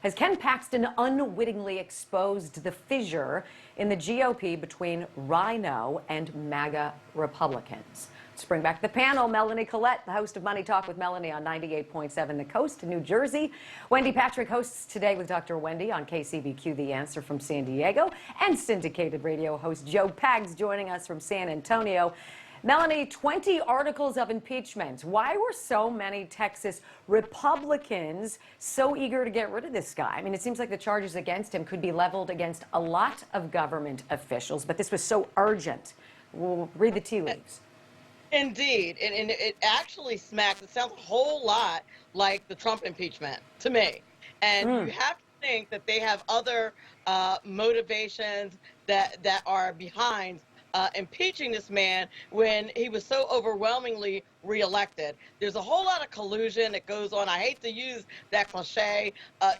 Has Ken Paxton unwittingly exposed the fissure in the GOP between Rhino and MAGA Republicans? Let's bring back the panel. Melanie Collette, the host of Money Talk with Melanie on 98.7 The Coast in New Jersey. Wendy Patrick hosts Today with Dr. Wendy on KCBQ The Answer from San Diego. And syndicated radio host Joe Pags joining us from San Antonio. Melanie, 20 articles of impeachment. Why were so many Texas Republicans so eager to get rid of this guy? I mean, it seems like the charges against him could be leveled against a lot of government officials, but this was so urgent. We'll read the tea leaves. Indeed, and it actually smacks, it sounds a whole lot like the Trump impeachment to me. And you have to think that they have other motivations that are behind impeaching this man when he was so overwhelmingly reelected. There's a whole lot of collusion that goes on. I hate to use that cliche,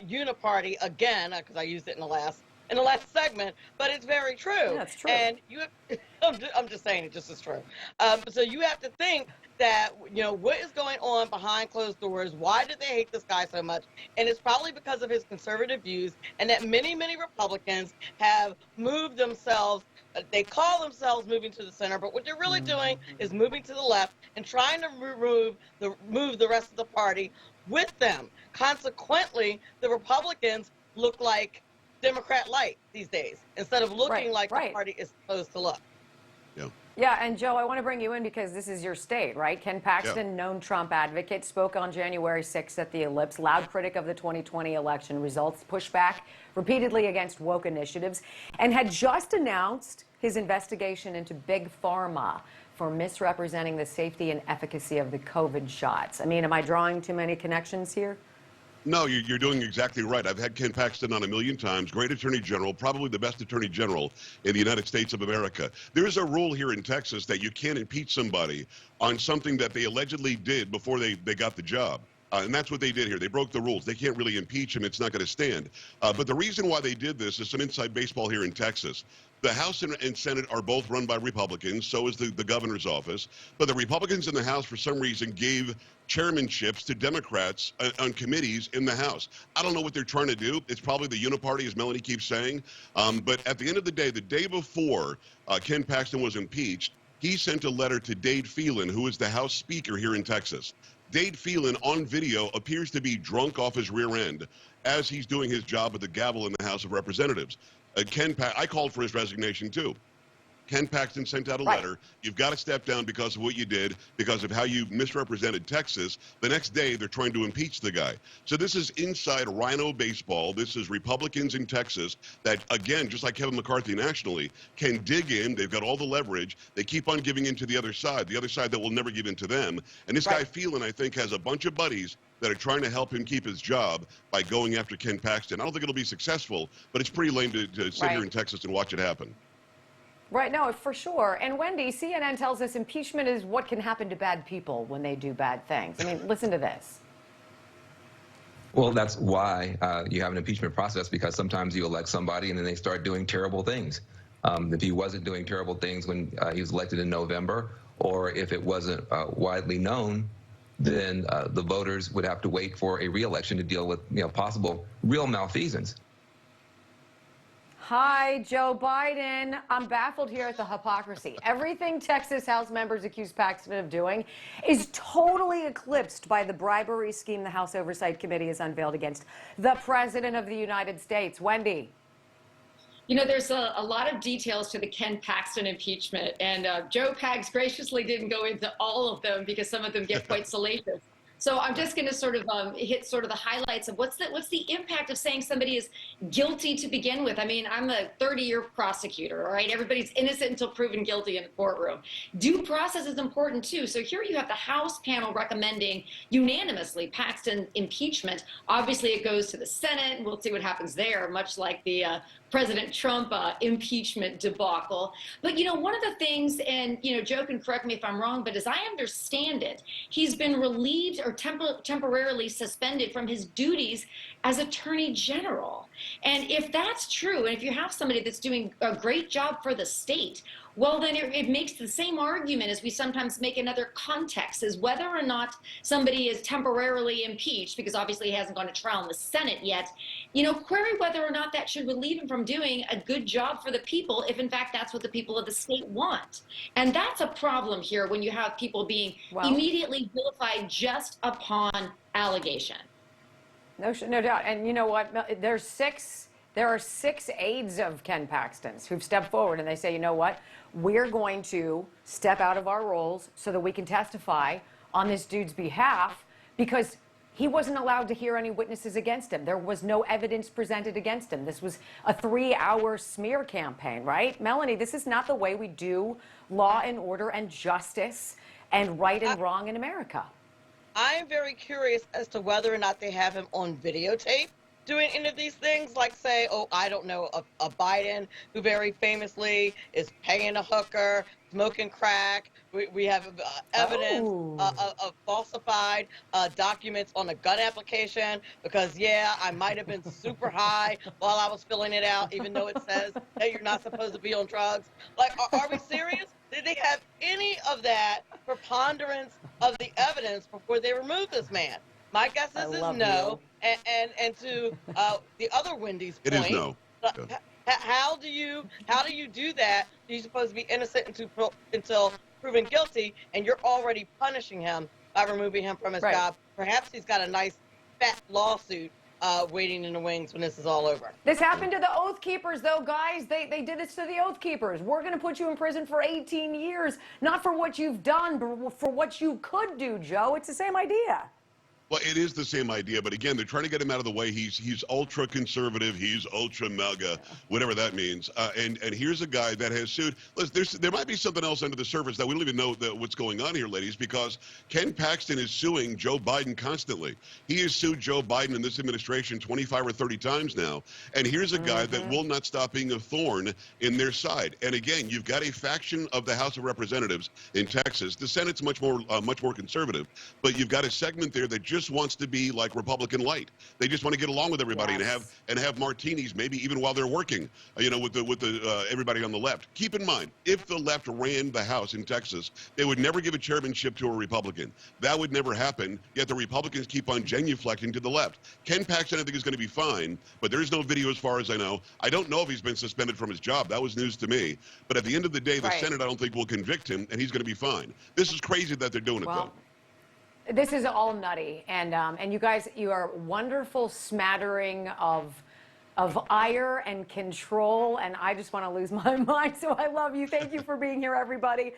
uniparty again, because I used it in the last segment, but it's very true. Yeah, that's true. And I'm just saying it just as true. So you have to think that, you know, what is going on behind closed doors? Why do they hate this guy so much? And it's probably because of his conservative views, and that many Republicans have moved themselves. They call themselves moving to the center, but what they're really doing is moving to the left and trying to move the rest of the party with them. Consequently, the Republicans look like Democrat light these days instead of looking like the party is supposed to look. Yeah, and Joe, I want to bring you in because this is your state, right? Ken Paxton, known Trump advocate, spoke on January 6th at the Ellipse, loud critic of the 2020 election results, pushed back repeatedly against woke initiatives, and had just announced his investigation into Big Pharma for misrepresenting the safety and efficacy of the COVID shots. I mean, am I drawing too many connections here? No, you're doing exactly right. I've had Ken Paxton on a million times, great attorney general, probably the best attorney general in the United States of America. There is a rule here in Texas that you can't impeach somebody on something that they allegedly did before they got the job. And that's what they did here. They broke the rules. They can't really impeach him. It's not going to stand. But the reason why they did this is some inside baseball here in Texas. The House and Senate are both run by Republicans, so is the governor's office. But the Republicans in the House, for some reason, gave chairmanships to Democrats on committees in the House. I don't know what they're trying to do. It's probably the uniparty, as Melanie keeps saying. But at the end of the day before Ken Paxton was impeached, he sent a letter to Dade Phelan, who is the House Speaker here in Texas. Dade Phelan, on video, appears to be drunk off his rear end as he's doing his job with the gavel in the House of Representatives. I called for his resignation, too. Ken Paxton sent out a letter. You've got to step down because of what you did, because of how you misrepresented Texas. The next day, they're trying to impeach the guy. So this is inside Rhino baseball. This is Republicans in Texas that, again, just like Kevin McCarthy nationally, can dig in. They've got all the leverage. They keep on giving in to the other side that will never give in to them. And this guy, Phelan, I think, has a bunch of buddies that are trying to help him keep his job by going after Ken Paxton. I don't think it'll be successful, but it's pretty lame to sit here in Texas and watch it happen. Right, no, for sure. And Wendy, CNN tells us impeachment is what can happen to bad people when they do bad things. I mean, listen to this. Well, that's why you have an impeachment process, because sometimes you elect somebody and then they start doing terrible things. If he wasn't doing terrible things when he was elected in November, or if it wasn't widely known, then the voters would have to wait for a re-election to deal with possible real malfeasance. Hi, Joe Biden. I'm baffled here at the hypocrisy. Everything Texas House members accuse Paxton of doing is totally eclipsed by the bribery scheme the House Oversight Committee has unveiled against the President of the United States. Wendy. You know, there's a lot of details to the Ken Paxton impeachment, and Joe Pags graciously didn't go into all of them because some of them get quite salacious. So I'm just going to sort of hit sort of the highlights of what's the impact of saying somebody is guilty to begin with. I mean, I'm a 30-year prosecutor, all right? Everybody's innocent until proven guilty in a courtroom. Due process is important, too. So here you have the House panel recommending unanimously Paxton impeachment. Obviously, it goes to the Senate, and we'll see what happens there, much like the President Trump impeachment debacle. But, you know, one of the things, and, you know, Joe can correct me if I'm wrong, but as I understand it, he's been relieved or temporarily suspended from his duties as Attorney General. And if that's true, and if you have somebody that's doing a great job for the state, well, then it makes the same argument as we sometimes make in other contexts, is whether or not somebody is temporarily impeached, because obviously he hasn't gone to trial in the Senate yet, query whether or not that should relieve him from doing a good job for the people, if in fact that's what the people of the state want. And that's a problem here when you have people being immediately vilified just upon allegation. No doubt. And you know what? There are six aides of Ken Paxton's who've stepped forward and they say, you know what? We're going to step out of our roles so that we can testify on this dude's behalf, because he wasn't allowed to hear any witnesses against him. There was no evidence presented against him. This was a 3-hour smear campaign, right? Melanie, this is not the way we do law and order and justice and right and wrong in America. I am very curious as to whether or not they have him on videotape doing any of these things, like say, I don't know, a Biden who very famously is paying a hooker, smoking crack. We have evidence of falsified documents on a gun application because, I might have been super high while I was filling it out, even though it says that you're not supposed to be on drugs. Like, are we serious? Did they have any of that preponderance of the evidence before they removed this man? My guess is no. And to the other Wendy's point, it is no. How do you do that? You're supposed to be innocent until proven guilty, and you're already punishing him by removing him from his job. Perhaps he's got a nice fat lawsuit waiting in the wings when this is all over. This happened to the Oath Keepers, though, guys. They did this to the Oath Keepers. We're going to put you in prison for 18 years, not for what you've done, but for what you could do, Joe. It's the same idea. Well, it is the same idea, but again, they're trying to get him out of the way. He's ultra conservative. He's ultra MAGA, whatever that means. And here's a guy that has sued. Listen, there might be something else under the surface that we don't even know what's going on here, ladies, because Ken Paxton is suing Joe Biden constantly. He has sued Joe Biden in this administration 25 or 30 times now. And here's a guy that will not stop being a thorn in their side. And again, you've got a faction of the House of Representatives in Texas. The Senate's much more conservative, but you've got a segment there that just wants to be like Republican light. They just want to get along with everybody and have martinis, maybe even while they're working, with the everybody on the left. Keep in mind, if the left ran the House in Texas, they would never give a chairmanship to a Republican. That would never happen. Yet the Republicans keep on genuflecting to the left. Ken Paxton, I think, is going to be fine, but there's no video as far as I know. I don't know if he's been suspended from his job. That was news to me. But at the end of the day, the Senate, I don't think, will convict him, and he's going to be fine. This is crazy that they're doing it, though. This is all nutty, and you guys, you are a wonderful smattering of ire and control, and I just want to lose my mind. So I love you. Thank you for being here, everybody.